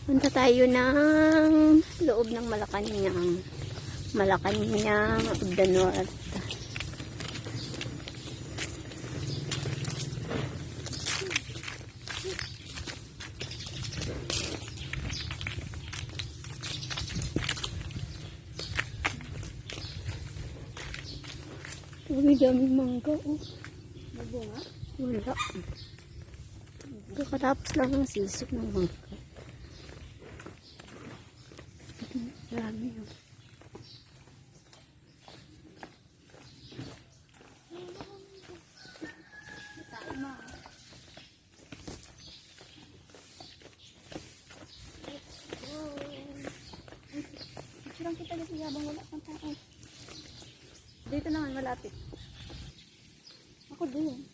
Punta tayo ng loob ng Malacanang. Malacanang of the North. Uy, daming mangga, oh. Nabunga? Wala. Kakatapos lang ng sisip ng mangga. Dami, oh. Picturean kita kasi habang wala pang tao. Dito naman malapit. Ako din.